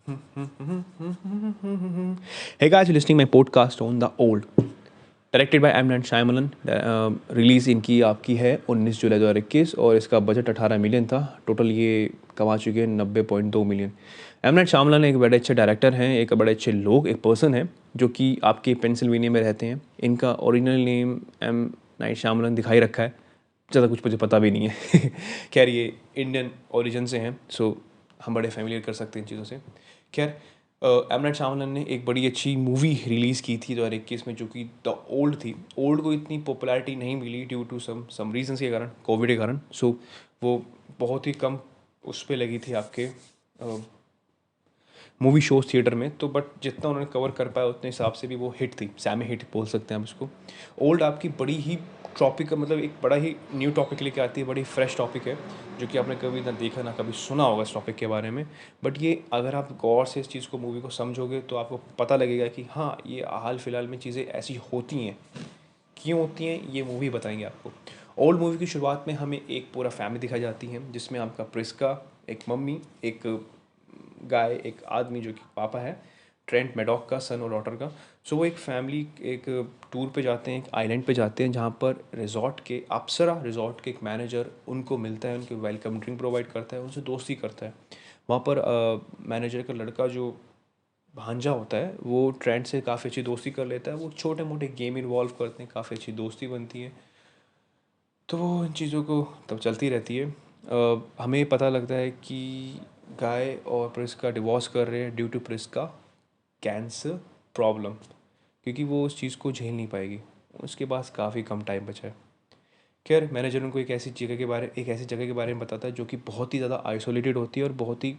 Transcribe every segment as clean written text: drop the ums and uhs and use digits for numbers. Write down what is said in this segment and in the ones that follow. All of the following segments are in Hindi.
Hey guys, you're listening my podcast on The Old. Directed by M Night Shyamalan. Release इनकी आपकी है 19 जुलाई 2021 और इसका बजट 18 मिलियन था। टोटल ये कमा चुके हैं 90.2 मिलियन। एम नाइट शायमलन एक बड़े अच्छे डायरेक्टर हैं, एक बड़े अच्छे लोग, एक पर्सन है जो कि आपके पेंसिल्वेनिया में रहते हैं। इनका ओरिजिनल नेम एम नाइट शायमलन दिखाई रखा है, ज़्यादा कुछ मुझे पता भी नहीं है। खैर ये इंडियन ओरिजिन से हैं, सो हम बड़े फैमिलियर कर सकते हैं इन चीज़ों से। खैर एम नाइट शायमलन ने एक बड़ी अच्छी मूवी रिलीज़ की थी 2021 में, जो कि द ओल्ड थी। ओल्ड को इतनी पॉपुलैरिटी नहीं मिली ड्यू टू सम रीजंस के कारण, कोविड के कारण। सो वो बहुत ही कम उस पर लगी थी आपके मूवी शोज थिएटर में। तो बट जितना उन्होंने कवर कर पाया उतने हिसाब से भी वो हिट थी, सैमी हिट बोल सकते हैं हम उसको। ओल्ड आपकी बड़ी ही टॉपिक, मतलब एक बड़ा ही न्यू टॉपिक लेके आती है, बड़ी फ्रेश टॉपिक है जो कि आपने कभी ना देखा ना कभी सुना होगा इस टॉपिक के बारे में। बट ये अगर आप गौर से इस चीज़ को, मूवी को समझोगे तो आपको पता लगेगा कि हाँ, ये हाल फिलहाल में चीज़ें ऐसी होती हैं। क्यों होती हैं ये मूवी बताएंगे आपको। ओल्ड मूवी की शुरुआत में हमें एक पूरा फैमिली दिखाई जाती है, जिसमें आपका प्रिस्का, एक मम्मी, एक गाय, एक आदमी जो कि पापा है, ट्रेंट मैडॉक का सन और डॉटर का। सो वो एक फैमिली एक टूर पे जाते हैं, एक आइलैंड पे जाते हैं, जहाँ पर रिजॉर्ट के अप्सरा रिजॉर्ट के एक मैनेजर उनको मिलता है, उनके वेलकम ड्रिंक प्रोवाइड करता है, उनसे दोस्ती करता है। वहाँ पर मैनेजर का लड़का जो भांजा होता है वो ट्रेंट से काफ़ी अच्छी दोस्ती कर लेता है। वो छोटे मोटे गेम इन्वॉल्व करते हैं, काफ़ी अच्छी दोस्ती बनती है। तो वो इन चीज़ों को तब चलती रहती है। हमें पता लगता है कि गाय और प्रिस्का डिवोर्स कर रहे हैं ड्यू टू प्रिस्का कैंसर प्रॉब्लम, क्योंकि वो उस चीज़ को झेल नहीं पाएगी। उसके पास काफ़ी कम टाइम बचा है। खैर मैनेजर उनको एक ऐसी जगह के बारे में बताता है जो कि बहुत ही ज़्यादा आइसोलेटेड होती है और बहुत ही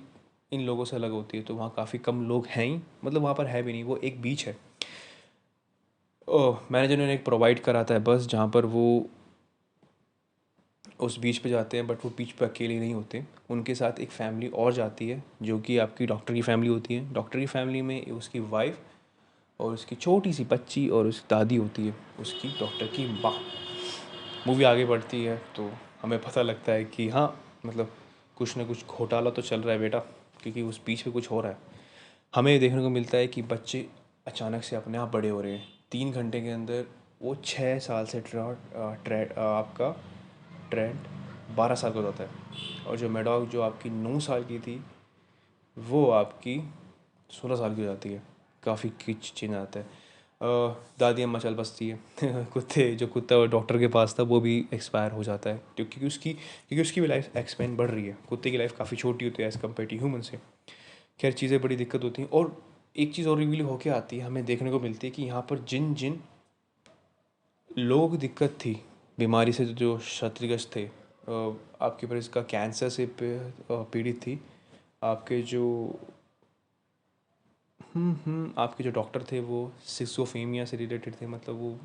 इन लोगों से अलग होती है। तो वहाँ काफ़ी कम लोग हैं ही, मतलब वहाँ पर है भी नहीं, वो एक बीच है। ओह, मैनेजर ने एक प्रोवाइड कराता है बस, जहाँ पर वो उस बीच पे जाते हैं। बट वो बीच पे अकेले नहीं होते, उनके साथ एक फैमिली और जाती है जो कि आपकी डॉक्टर की फैमिली होती है। डॉक्टर की फैमिली में उसकी वाइफ और उसकी छोटी सी बच्ची और उसकी दादी होती है, उसकी डॉक्टर की माँ। मूवी आगे बढ़ती है तो हमें पता लगता है कि हाँ, मतलब कुछ ना कुछ घोटाला तो चल रहा है बेटा, क्योंकि उस बीच पे कुछ हो रहा है। हमें देखने को मिलता है कि बच्चे अचानक से अपने आप बड़े हो रहे हैं 3 घंटे के अंदर। वो 6 साल से आपका ट्रेंड 12 साल का हो जाता है, और जो मैडॉग जो आपकी 9 साल की थी वो आपकी 16 साल की हो जाती है। काफ़ी किच चेंज आता है। दादी अम्मा चल बसती है। जो कुत्ता वो डॉक्टर के पास था वो भी एक्सपायर हो जाता है, क्योंकि उसकी भी लाइफ एक्सपेंड बढ़ रही है। कुत्ते की लाइफ काफ़ी छोटी होती है एज़ कम्पेयर टू ह्यूमन से। खैर चीज़ें बड़ी दिक्कत होती हैं, और एक चीज़ और रिवील होके आती है, हमें देखने को मिलती है कि यहाँ पर जिन जिन लोगों को दिक्कत थी, बीमारी से जो क्षतिग्रस्त थे, आपके पर इसका कैंसर से पीड़ित थी, आपके जो आपके जो डॉक्टर थे वो सिक्सोफेमिया से रिलेटेड थे। मतलब वो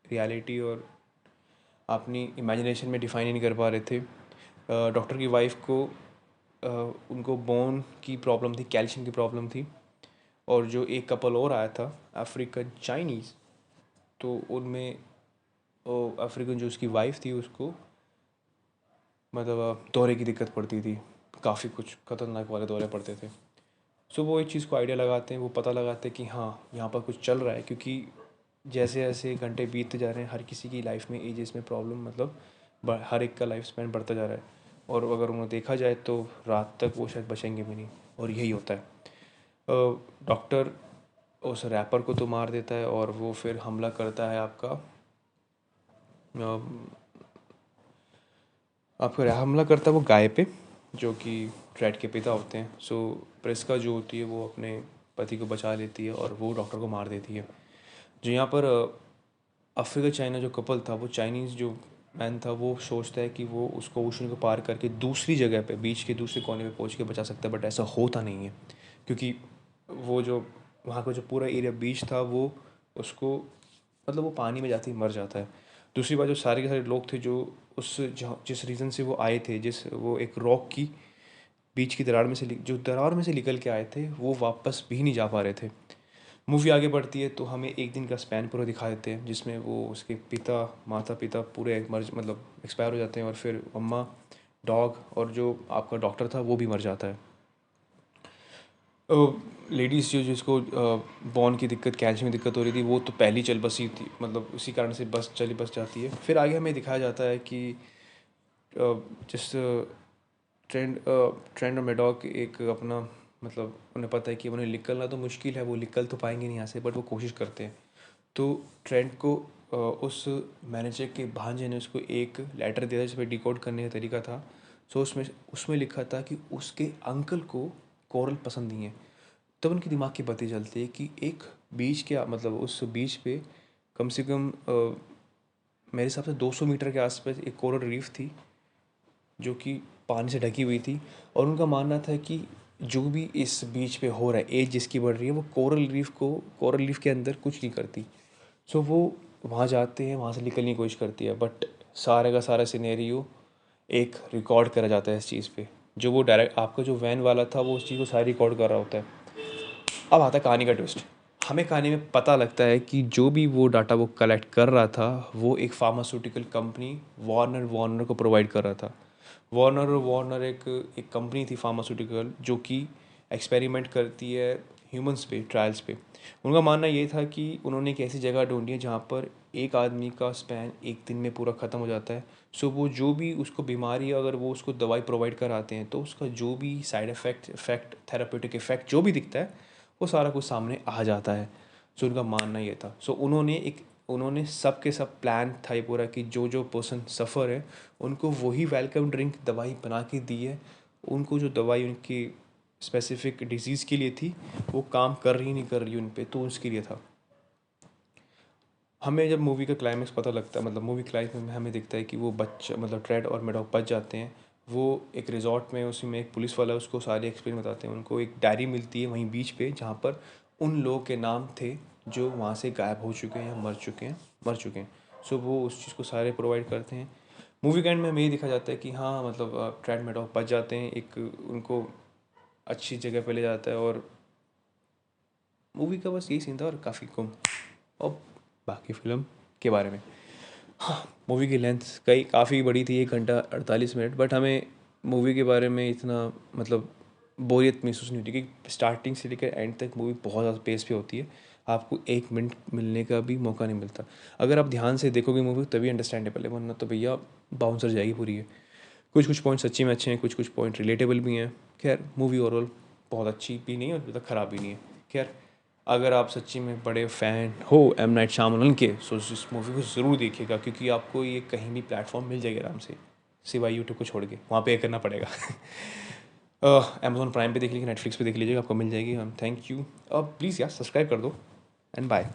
रियलिटी और अपनी इमेजिनेशन में डिफाइन ही नहीं कर पा रहे थे। डॉक्टर की वाइफ को उनको बोन की प्रॉब्लम थी, कैल्शियम की प्रॉब्लम थी। और जो एक कपल और आया था, अफ्रीकन चाइनीज़, तो उनमें अफ्रीकन जो उसकी वाइफ थी उसको मतलब दौरे की दिक्कत पड़ती थी, काफ़ी कुछ खतरनाक वाले दौरे पड़ते थे। सो वो एक चीज़ को आइडिया लगाते हैं, वो पता लगाते हैं कि हाँ, यहाँ पर कुछ चल रहा है, क्योंकि जैसे जैसे घंटे बीतते जा रहे हैं हर किसी की लाइफ में एजेस में प्रॉब्लम, मतलब हर एक का लाइफ स्पैन बढ़ता जा रहा है। और अगर उन्हें देखा जाए तो रात तक वो शायद बचेंगे भी नहीं, और यही होता है। डॉक्टर उस रैपर को तो मार देता है और वो फिर हमला करता है आपका हमला करता है वो गाय पे, जो कि ट्रेड के पिता होते हैं। सो प्रेस्का जो होती है वो अपने पति को बचा लेती है और वो डॉक्टर को मार देती है। जो यहाँ पर अफ्रीका चाइना जो कपल था, वो चाइनीज़ जो मैन था वो सोचता है कि वो उसको ओशन को पार करके दूसरी जगह पे, बीच के दूसरे कोने पे पहुँच के बचा सकता है। बट ऐसा होता नहीं है, क्योंकि वो जो वहाँ का जो पूरा एरिया बीच था वो उसको, मतलब वो पानी में जाते ही मर जाता है। दूसरी बात, जो सारे के सारे लोग थे जो उस जहाँ जिस रीज़न से वो आए थे, जिस वो एक रॉक की बीच की दरार में से जो दरार में से निकल के आए थे, वो वापस भी नहीं जा पा रहे थे। मूवी आगे बढ़ती है तो हमें एक दिन का स्पैन पूरा दिखा देते हैं, जिसमें वो उसके पिता, माता पिता पूरे मतलब एक्सपायर हो जाते हैं, और फिर अम्मा, डॉग और जो आपका डॉक्टर था वो भी मर जाता है। लेडीज़ जो जिसको बॉर्न की दिक्कत, कैल्शियम की दिक्कत हो रही थी, वो तो पहली चल बसी थी, मतलब उसी कारण से बस जाती है। फिर आगे हमें दिखाया जाता है कि जिस ट्रेंड और मेडॉक एक अपना, मतलब उन्हें पता है कि उन्हें निकलना तो मुश्किल है, वो निकल तो पाएंगे नहीं यहाँ से, बट वो कोशिश करते हैं। तो ट्रेंड को उस मैनेजर के भांजे ने उसको एक लेटर दिया था जिस पर डिकोड करने का तरीका था। सो उसमें उसमें लिखा था कि उसके अंकल को कोरल पसंद नहीं है। तब उनके दिमाग की बत्ती जलती है कि एक बीच के, मतलब उस बीच पे कम से कम मेरे हिसाब से 200 मीटर के आसपास एक कोरल रीफ थी जो कि पानी से ढकी हुई थी। और उनका मानना था कि जो भी इस बीच पे हो रहा है, एज जिसकी बढ़ रही है, वो कोरल रीफ के अंदर कुछ नहीं करती। सो वो वहाँ जाते हैं, वहाँ से निकलने की कोशिश करती है, बट सारे का सारा सिनेरियो एक रिकॉर्ड करा जाता है इस चीज़ पे। जो वो डायरेक्ट आपका जो वैन वाला था, वो उस चीज़ को सारी रिकॉर्ड कर रहा होता है। अब आता है कहानी का ट्विस्ट। हमें कहानी में पता लगता है कि जो भी वो डाटा वो कलेक्ट कर रहा था, वो एक फार्मास्यूटिकल कंपनी वार्नर को प्रोवाइड कर रहा था। वार्नर एक एक कंपनी थी फार्मास्यूटिकल, जो कि एक्सपेरिमेंट करती है ह्यूमंस पे, ट्रायल्स पे। उनका मानना ये था कि उन्होंने एक ऐसी जगह ढूंढी है जहाँ पर एक आदमी का स्पैन एक दिन में पूरा ख़त्म हो जाता है। सो वो जो भी उसको बीमारी है, अगर वो उसको दवाई प्रोवाइड कराते हैं, तो उसका जो भी साइड इफ़ेक्ट थेरापेटिक इफ़ेक्ट जो भी दिखता है, वो सारा कुछ सामने आ जाता है। सो उनका मानना ये था। सो उन्होंने सब के सब प्लान था ये पूरा कि जो जो पर्सन सफ़र है, उनको वही वेलकम ड्रिंक दवाई बना के दी है। उनको जो दवाई उनकी स्पेसिफिक डिजीज़ के लिए थी, वो काम कर रही नहीं कर रही उन पे, तो उसके लिए था। हमें जब मूवी का क्लाइमेक्स पता लगता है, मतलब मूवी क्लाइमेक्स में हमें दिखता है कि वो बच्चा, मतलब ट्रेड और मेडॉक बच जाते हैं। वो एक रिजॉर्ट में, उसी में एक पुलिस वाला उसको सारे एक्सपीरियंस बताते हैं। उनको एक डायरी मिलती है वहीं बीच पे, जहाँ पर उन लोगों के नाम थे जो वहाँ से गायब हो चुके हैं या मर चुके हैं। सो वो उस चीज़ को सारे प्रोवाइड करते हैं। मूवी के एंड में हमें ये दिखा जाता है कि हाँ, मतलब ट्रेड मेडॉक बच जाते हैं, एक उनको अच्छी जगह पे ले जाता है। और मूवी का बस यही सीन था, और काफ़ी कम। और बाकी फ़िल्म के बारे में, मूवी की लेंथ कई काफ़ी बड़ी थी, 1 घंटा 48 मिनट, बट हमें मूवी के बारे में इतना, मतलब बोरियत महसूस नहीं होती, क्योंकि स्टार्टिंग से लेकर एंड तक मूवी बहुत ज़्यादा पेस पे होती है। आपको 1 मिनट मिलने का भी मौका नहीं मिलता। अगर आप ध्यान से देखोगे मूवी तभी अंडरस्टैंडेबल है, वरना तो भैया बाउंसर जाएगी पूरी है। कुछ कुछ पॉइंट सच्ची में अच्छे हैं, कुछ कुछ पॉइंट रिलेटेबल भी हैं। खैर, मूवी ओवरऑल बहुत अच्छी भी नहीं है और मतलब ख़राब भी नहीं है। खैर, अगर आप सच्ची में बड़े फ़ैन हो एम नाइट श्यामलन के, सो इस मूवी को ज़रूर देखिएगा, क्योंकि आपको ये कहीं भी प्लेटफॉर्म मिल जाएगी आराम से, सिवाय यूट्यूब को छोड़ के, वहाँ पे करना पड़ेगा। अमेज़ॉन प्राइम पे देख लीजिए, नेटफ्लिक्स पे देख लीजिएगा, आपको मिल जाएगी। हम थैंक यू। अब प्लीज़ यार सब्सक्राइब कर दो, एंड बाय।